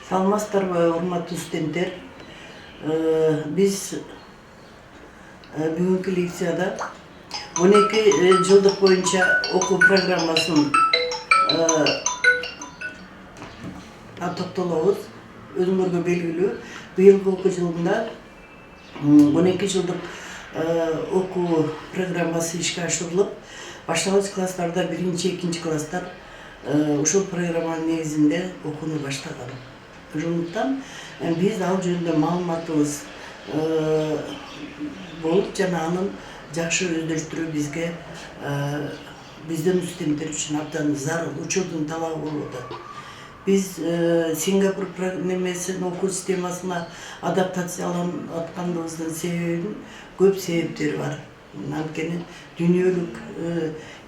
Саламатсыздарбы, урматтуу студенттер. Биз бүгүнкү лекцияда 12 жылдык боюнча окуу программасын токтолобуз. Өзүңөргө белгилүү, быйылкы окуу жылында 12 жылдык окуу программасы ишке ашырылып, башталгыч класстарда 1-2 класстар ушул программанын негизинде окууну баштаган. Ошондуктан биз ал жөнүндө маалыматыбыз болуп, жана анын жакшы өздөштүрүү бизге биздин студенттер үчүн абдан зарыл, учурдун талабы болуп атат. Биз Сингапур немесин окуу системасына адаптацияланып атканыбыздын себебинин көп себептери бар. Анткени дүйнөлүк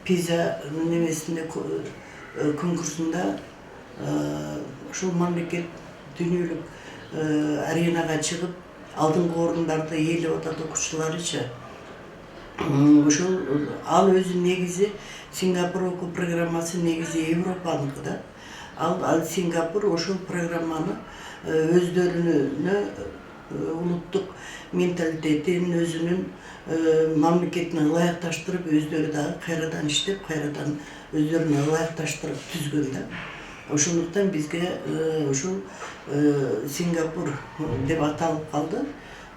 PISA немесинде конкурсунда ушул мамлекет дүйнөлүк аренага чыгып, алдыңкы орундарды ээлеп атат окуучуларычы. Ошол ал өзү негизи Сингапур окуу программасы негизи Европаныкы да. Ал Сингапур ошол программаны өздөрүнө улуттук менталитетин, өзүнүн мамлекетине ылайыкташтырып, өздөрү дагы кайрадан иштеп, кайрадан өздөрүнө ылайыкташтырып түзгөн да. Ошондуктан бизге ушул Сингапур деп аталып калды.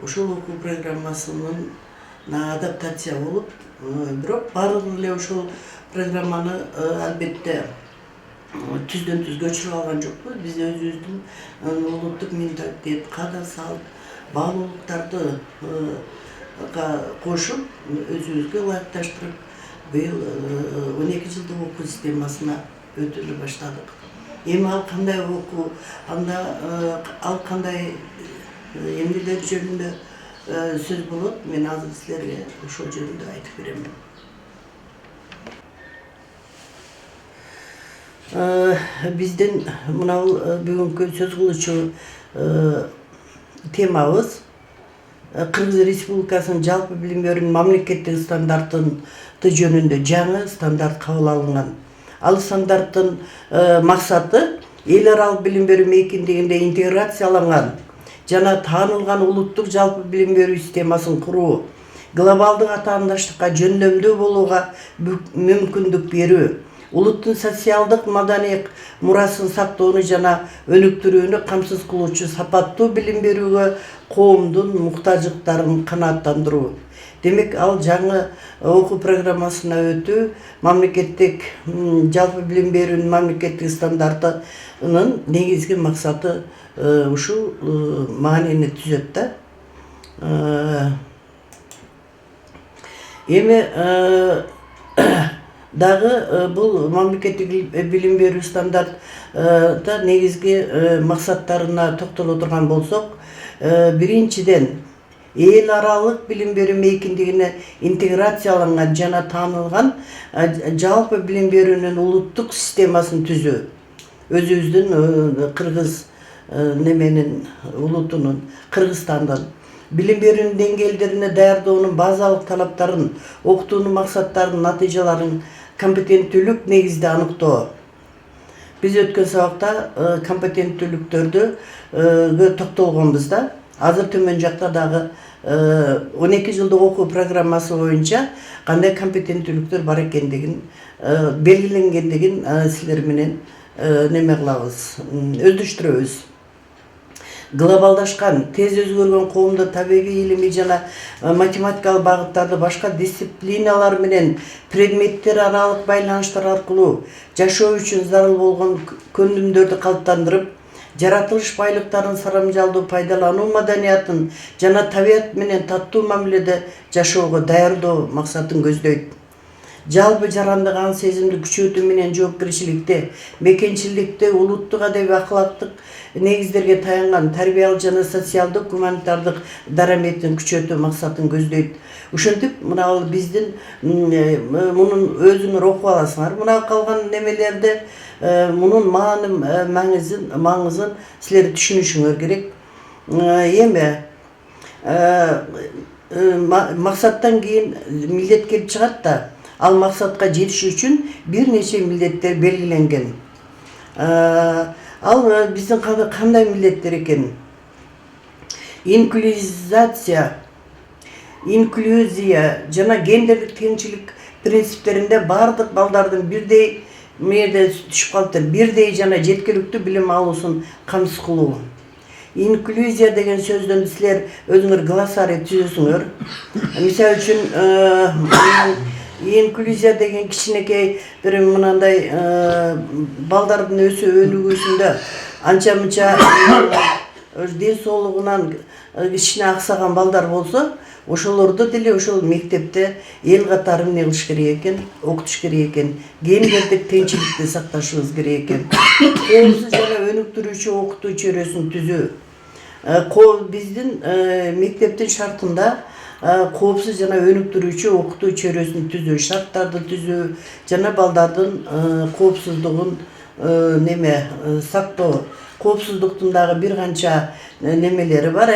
Ошол окуу программасынын адаптация болуп, бирок баардыгы эле ошол программаны албетте түздөн түз көчүрүп алган жокпуз. Биз өзүбүздүн улуттук менталитет, каада салт, баалуулуктарды кошуп, өзүбүзгө ылайыкташтырып, быйыл 12 жылдык окуу системасына өтүлө баштадык. Эми ал кандай окуу, ал кандай эмнелер жөнүндө сөз болот, мен азыр силерге ошол жөнүндө айтып беремин. Биздин мына бүгүнкү сөз кылуучу темабыз Кыргыз Республикасынын жалпы билим берүүнүн мамлекеттик стандарттын жөнүндө жаңы стандарт кабыл алынган. Ал стандарттын максаты эл аралык билим берүү мейкиндигинде интеграцияланган жана таанылган улуттук жалпы билим берүү системасын куруу, глобалдык атаандаштыкка жөндөмдүү болууга мүмкүндүк берүү, улуттун социалдык маданий мурасын сактоону жана өнүктүрүүнү камсыз кылуучу сапаттуу билим берүүгө коомдун муктаждыктарын канааттандыруу. Демек, ал жаңы окуу программасына өтүү, мамлекеттик жалпы билим берүүнүн мамлекеттик стандартынын негизги максаты ушул маанини түзөт да. Эми дагы бул мамлекеттик билим берүү стандарты негизги максаттарына токтоло турган болсок, биринчиден эл аралык билим берүү мейкиндигине интеграцияланган жана таанылган жалпы билим берүүнүн улуттук системасын түзүү. Өзүбүздүн кыргыз неменин улутунун, Кыргызстандын билим берүүнүн деңгээлдерине даярдоонун базалык талаптарын, окутуунун максаттарын, натыйжаларын компетенттүүлүк негизде аныктоо. Биз өткөн сабакта компетенттүүлүктөрдө токтолгонбуз да. Азыр төмөн жакта дагы 12 жылдык окуу программасы боюнча кандай компетенттүүлүктөр бар экендигин, белгиленгендигин силер менен неме кылабыз, өздөштүрөбүз. Глобалдашкан, тез өзгөргөн коомдо табигый илимий жана математикалык багыттарды башка дисциплиналар менен предметтер аралык байланыштар аркылуу жашоо үчүн зарыл болгон көндүмдөрдү калыптандырып, жаратылыш байлыктарын сарамжалдуу пайдалануу маданиятын жана табият менен таттуу мамиледе жашоого даярдоо максатын көздөйт. Жалпы жарандык ан сезимди күчөтүү менен жоопкерчиликте, мекенчиликте, улуттук адеби аклактык негиздерге таянган тарбиялык жана социалдык гуманитардык дараметин күчөтүү максатын көздөйт. Ошентип, мына биздин мунун өзүңөр окуп аласыңар. Мына калган немелерде мунун маңызын силер түшүнүшүңөр керек. Эми максаттан кийин милдет келип чыгат да. Ал максатка жетиш үчүн бир нече милдеттер белгиленген. Ал биздин кандай милдеттер экен? Инклюзия жана гендерлик теңчилик принциптеринде бардык балдардын бирдей мээде түшүп калыптыр. Бирдей жана жеткиликтүү билим алуусун камсыз кылуу. Инклюзия деген сөздөн силер өзүңөр глоссарий түзөсүңөр. Мисалы үчүн инклюзия деген кичинекей бир мынандай балдардын өсүү өнүгүүсүндө анча мынча ден соолугунан кичине аксаган балдар болсо, ошолорду деле ошол мектепте эл катары эмне кылыш керек экен, окутуш керек экен, гендердик теңчиликти сакташыбыз керек экен. Коопсуз жана өнүктүрүүчү окутуу чөйрөсүн түзүү. Биздин мектептин шартында коопсуз жана өнүктүрүүчү окутуу чөйрөсүн түзүү, шарттарды түзүү жана балдардын коопсуздугун сактоо. Коопсуздуктун дагы бир канча немелери бар,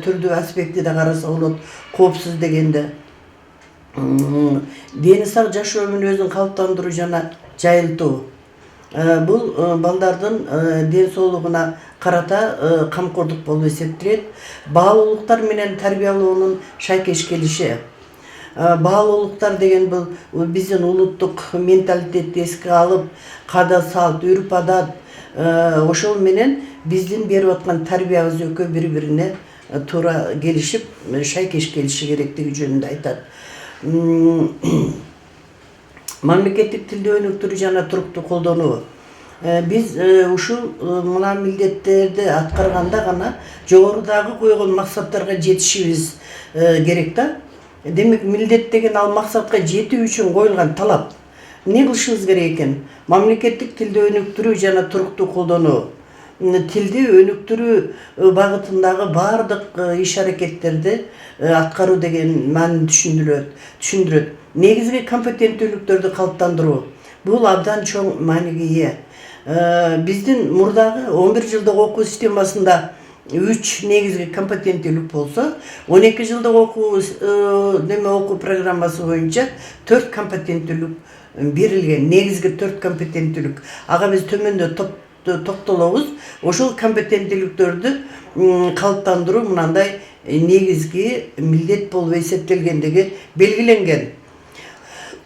түрдүү аспекти да караса болот. Коопсуз дегенде дени сак жашоо мүнөзүн калыптандыруу жана жайылтуу. Бул балдардын ден соолугуна карата камкордук болуп эсептелет. Баалуулуктар менен тарбиялоонун шайкеш келиши. Баалуулуктар деген бул биздин улуттук менталитетти эске алып, каада салт, үрп адат ошол менен биздин берип аткан тарбиябыз экөө бири-бирине туура келишип, шайкеш келиши керектиги жөнүндө айтат. Мамлекеттик тилди өнүктүрүү жана туруктуу колдонуу. Биз ушул мына милдеттерди аткарганда гана жогорудагы койгон максаттарга жетишибиз керек да. Демек, милдет деген ал максатка жетүү үчүн коюлган талап. Эмне кылышыбыз керек экен? Мамлекеттик тилди өнүктүрүү жана туруктуу колдонуу. Тилди өнүктүрүү багытындагы бардык иш-аракеттерди аткаруу деген маанини түшүндүрөт. Негизги компетенттүүлүктөрдү калыптандыруу. Бул абдан чоң мааниге ээ. Биздин мурдагы 11 жылдык окуу системасында 3 негизги компетенттүүлүк болсо, 12 жылдык окуу программасы боюнча 4 компетенттүүлүк берилген. Негизги 4 компетенттүүлүк. Ага биз төмөндө токтолобуз. Ошол компетенттүүлүктөрдү калыптандыруу мынандай негизги милдет болуп эсептелгендиги белгиленген.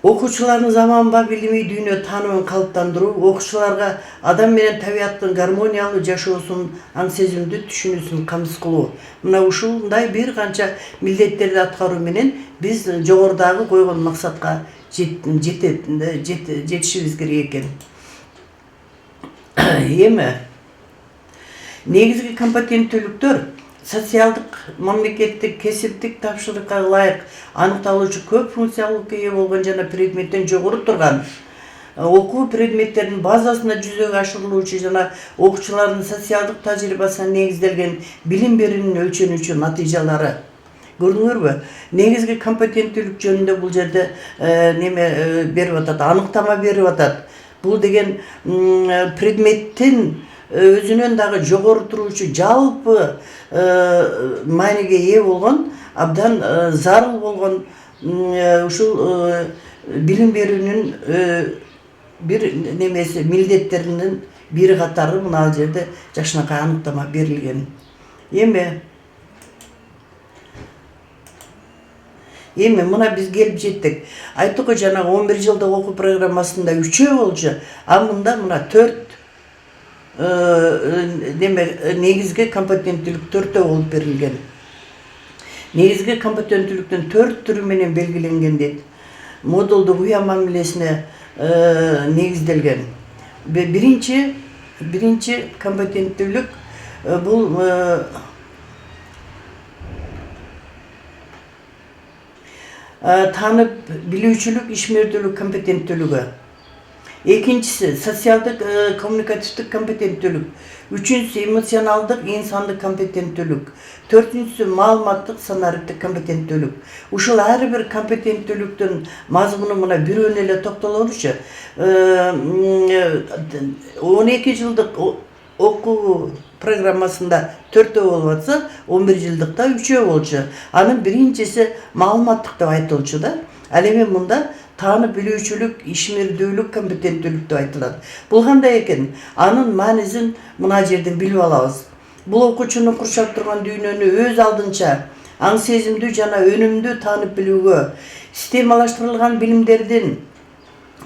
Окуучулардын заманба билими дүйнө таанымын калыптандыруу, окуучуларга адам менен табияттын гармониялуу жашоосун, аң сезимдүү түшүнүүсүн камсыз кылуу. Мына ушундай бир канча милдеттерди аткаруу менен биз жогорудагы койгон максатка жетишибиз керек экен. Эми негизги компетенттүүлүктөр социалдык, мамлекеттик, кесиптик тапшырыкка ылайык аныкталуучу көп функциялуулукка ээ болгон жана предметтен жогору турган окуу предметтеринин базасында жүзөгө ашырылуучу жана окуучулардын социалдык тажрыйбасына негизделген билим берүүнүн өлчөнүүчү натыйжалары. Көрдүңөрбү? Негизги компетенттүүлүк жөнүндө бул жерде берип атат, аныктама берип атат. Бул деген предметтин өзүнөн дагы жогору туруучу жалпы мааниге ээ болгон, абдан зарыл болгон ушул билим берүүнүн бир немеси милдеттеринин бири катары мына ал жерде жакшынакай аныктама берилген. Эми мына биз келип жеттик. Айттык жана 11 жылдык окуу программасында 3 болчу, а мында мына 4 негизги компетенттүүлүк 4 болуп берилген. Негизги компетенттүүлүктүн 4 түрү менен белгиленген дейт. Модулдук уя мамилесине негизделген. Биринчи компетенттүүлүк бул таанып билүүчүлүк, ишмердүүлүк компетенттүүлүгү. Экинчиси социалдык, коммуникативдик компетенттүүлүк. Үчүнчүсү эмоционалдык, инсандык компетенттүүлүк. Төртүнчүсү маалыматтык, санариптик компетенттүүлүк. Ушул ар бир компетенттүүлүктүн мазмуну мына бирөөнө эле токтололучу. 12 жылдык окуу программасында 4 болуп атса, 11 жылдыкта 3 болчу. Анын биринчиси маалыматтык деп айтылчу да. Ал эми мында таанып билүүчүлүк, ишмердүүлүк, компетенттүүлүк деп айтылат. Бул кандай экен? Анын маанисин мына жерден билип алабыз. Бул окуучунун курчап турган дүйнөнү өз алдынча аң сезимдүү жана өнүмдүү таанып билүүгө, системалаштырылган билимдердин,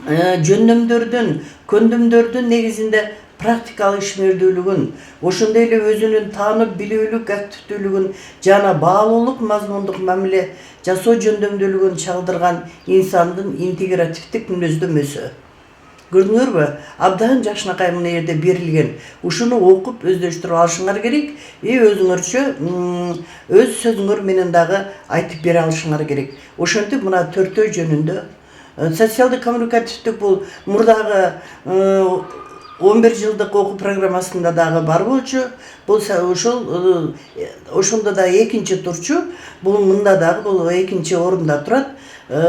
жөндөмдөрдүн, көндүмдөрдүн негизинде практикалык ишмердүүлүгүн, ошондой эле өзүнүн таанып билүүлүк активдүүлүгүн жана баалуулук мазмундук мамиле жасоо жөндөмдүүлүгүн чагылдырган инсандын интегративдик мүнөздөмөсү. Көрдүңөрбү? Абдан жакшынакай мына жерде берилген. Ушуну окуп өздөштүрүп алышыңар керек. Өзүңөрчө өз сөзүңөр менен дагы айтып бере алышыңар керек. Ошентип мына төртөө жөнүндө социалдык коммуникативдик бул мурдагы 11 жылдык окуу программасында дагы бар болчу. Бул ошондо да экинчи турчу. Бул мында дагы бул экинчи орунда турат.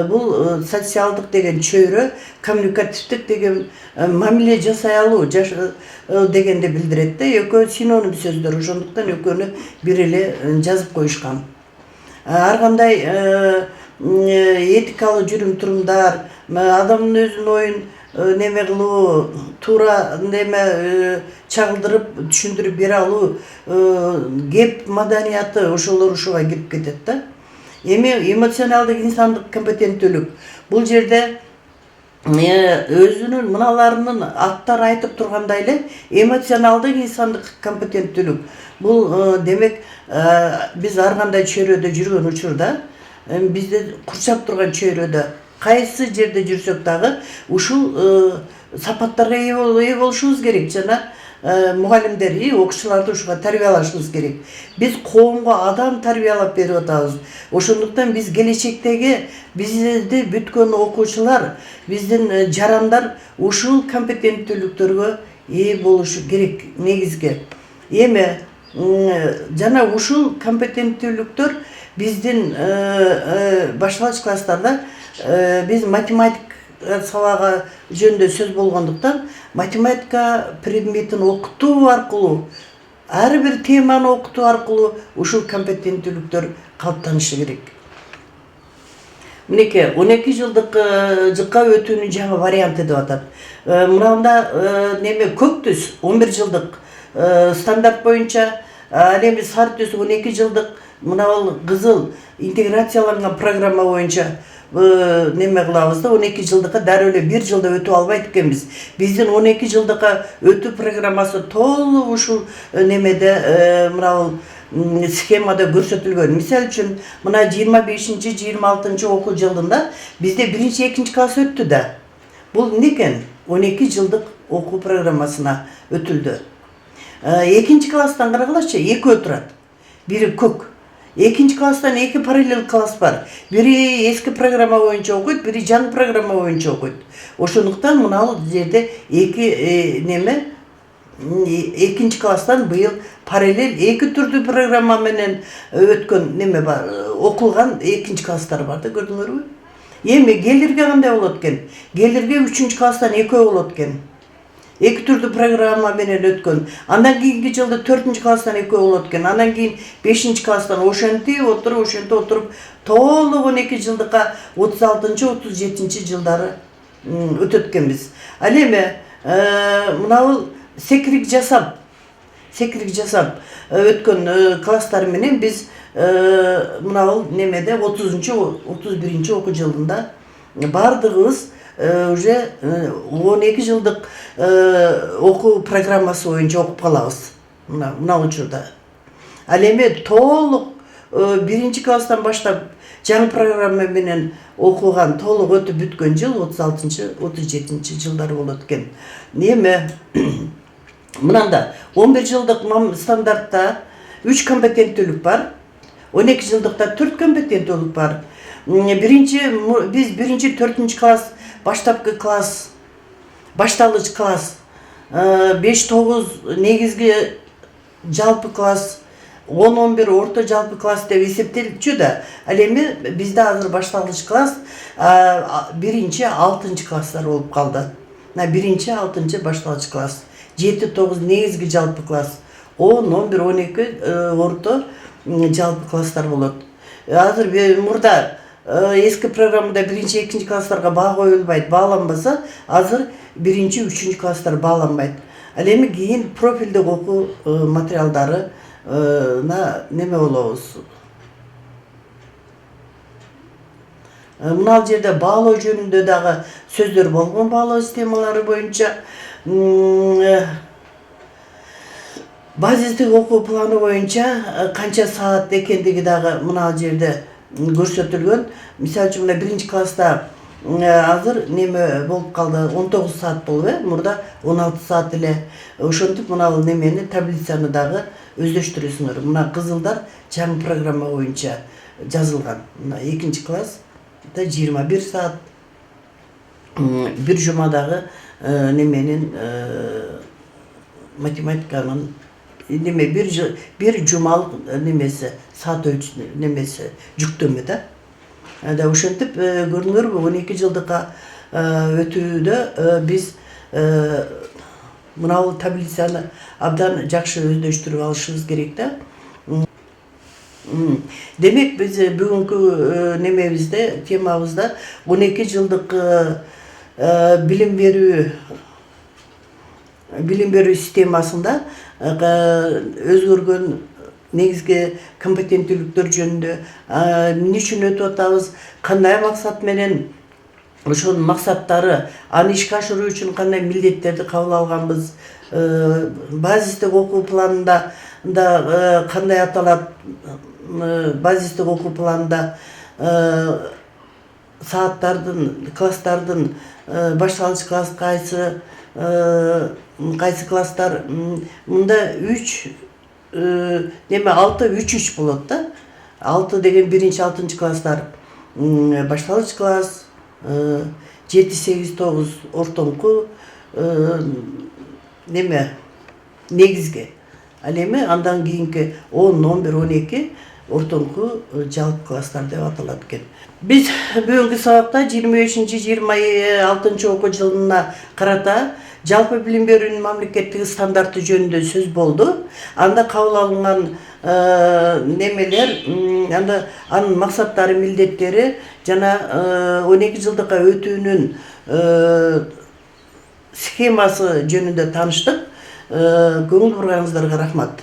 Бул социалдык деген чөйрө, коммуникативдик деген мамиле жасай алуу дегенди билдирет да. Экөө синоним сөздөр, ошондуктан экөөнү бир эле жазып коюшкан. Ар кандай этикалык жүрүм-турумдар, адамдын өзүнүн оюн неме кылуу, туура неме чагылдырып түшүндүрүп бере алуу, кеп маданияты ошолор ушуга кирип кетет да. Эми эмоционалдык инсандык компетенттүүлүк. Бул жерде өзүнүн мыналарынын аттары айтып тургандай эле эмоционалдык инсандык компетенттүүлүк. Бул демек биз ар кандай чөйрөдө жүргөн учурда, бизди курчап турган чөйрөдө кайсы жерде жүрсөк дагы ушул сапаттарга ээ болушубуз керек жана мугалимдер, окуучуларды ушуга тарбиялашыбыз керек. Биз коомго адам тарбиялап берип атабыз. Ошондуктан биз келечектеги бизди бүткөн окуучулар, биздин жарандар ушул компетенттүүлүктөргө ээ болушу керек негизги. Эми жана ушул компетенттүүлүктөр биздин башталгыч класстарда биз математика сабагы жөнүндө сөз болгондуктан математика предметин окутуу аркылуу, ар бир теманы окутуу аркылуу ушул компетенттүүлүктөр калыптанышы керек. Мынеке 12 жылдыкка өтүүнүн жаңы варианты деп атат. Мында неме көк түс 11 жылдык стандарт боюнча, ал эми сары түс 12 жылдык, мына бул кызыл интеграцияланган программа боюнча неме кылабыз да, 12 жылдыкка дароо эле 1 жылда өтүп албайт экенбиз. Биздин 12 жылдыкка өтүү программасы толук ушул немеде, мына бул схемада көрсөтүлгөн. Мисалы үчүн, мына 25-26 окуу жылында бизде 1-2 класс өттү да. Бул эмне экен? 12 жылдык окуу программасына өтүлдү. 2 класстан карагылачы, 2 турат. Бири көк. 2 класстан 2 параллель класс бар. Бири эски программа боюнча окуйт, бири жаңы программа боюнча окуйт. Ошондуктан мына бул жерде 2 класстан быйыл параллель 2 түрдүү программа менен өткөн неме бар, окулган 2 класстар бар да, көрдүңөрбү? Эми келирге кандай болот экен? Келирге 3 класстан 2 болот экен. 2 түрдүү программа менен өткөн. Андан кийинки жылда 4 класстан 2 болот экен. Андан кийин 5 класстан ошентип отуруп толук 12 жылдыкка 36-37 жылдары өтөт экенбиз. Ал эми мына бул секирик жасап өткөн класстар менен биз мына бул немеде 30-31 окуу жылында бардыгыбыз уже 12 жылдык окуу программасы боюнча окуп калабыз мына учурда. Ал эми толук 1 класстан баштап жаңы программа менен окуган, толук өтүп бүткөн жыл 36-37 жылдары болот экен. Эми мынанда 11 жылдык стандартта 3 компетенттүүлүк бар. 12 жылдыкта 4 компетенттүүлүк бар. Биз 1-4 класс, баштапкы класс, башталгыч класс, 5-9 негизги жалпы класс, 10-11 орто жалпы класс деп эсептелчү да. Ал эми бизде азыр башталгыч класс 1-6 класстар болуп калды. 1-6 башталгыч класс, 7-9 негизги жалпы класс, 10-11-12 орто жалпы класстар болот. Азыр мурда eski programмада 1-2 класстарга баа коюлбайт, бааланбаса, азыр 1-3 класстар бааланбайт. Ал эми кийин профилдик окуу материалдарына неме болобуз. Мына жерде баалоо жөнүндө дагы сөздөр болгон, баалоо системалары боюнча базистик окуу планы боюнча канча саат экендиги дагы мына жерде көрсөтүлгөн. Мисалы үчүн мына 1-класста азыр неме болуп калды, 19 саат болуп, мурда 16 саат эле. Ошентип мына немени таблицаны дагы өздөштүрөсүңөр. Мына кызылдар жаңы программа боюнча жазылган. Мына 2-класс 21 саат, бир жумадагы неменин математиканын неме бир жумалык немеси саат немеси жүктөмө да. Ошентип көрдүңөрбү 12 жылдыкка өтүүдө биз мына таблицаны абдан жакшы өздөштүрүп алышыбыз керек да. Демек биз бүгүнкү немебизде, темабызда 12 жылдык билим берүү системасында өзгөргөн негизги компетенттүүлүктөр жөнүндө эмне үчүн өтүп атабыз, кандай максат менен, ошонун максаттары, аны ишке ашыруу үчүн кандай милдеттерди кабыл алганбыз, базистик окуу планында да кандай аталат, базистик окуу планында сааттардын, класстардын башталгыч класс кайсы класстар, мында 6-3-3 болот да. 6 деген 1-6 класстар башталгыч класс, 7-8-9 ортоңку негизги. Ал эми андан кийинки 10-11-12 ортоңку жалпы класстар деп аталат экен. Биз бүгүнкү сабакта 25-26 окуу жылына карата жалпы билим берүүнүн мамлекеттик стандарты жөнүндө сөз болду. Анда кабыл алынган немелер, анда анын максаттары, милдеттери жана 12 жылдыкка өтүүнүн схемасы жөнүндө тааныштык. Көңүл бурганыңыздарга рахмат.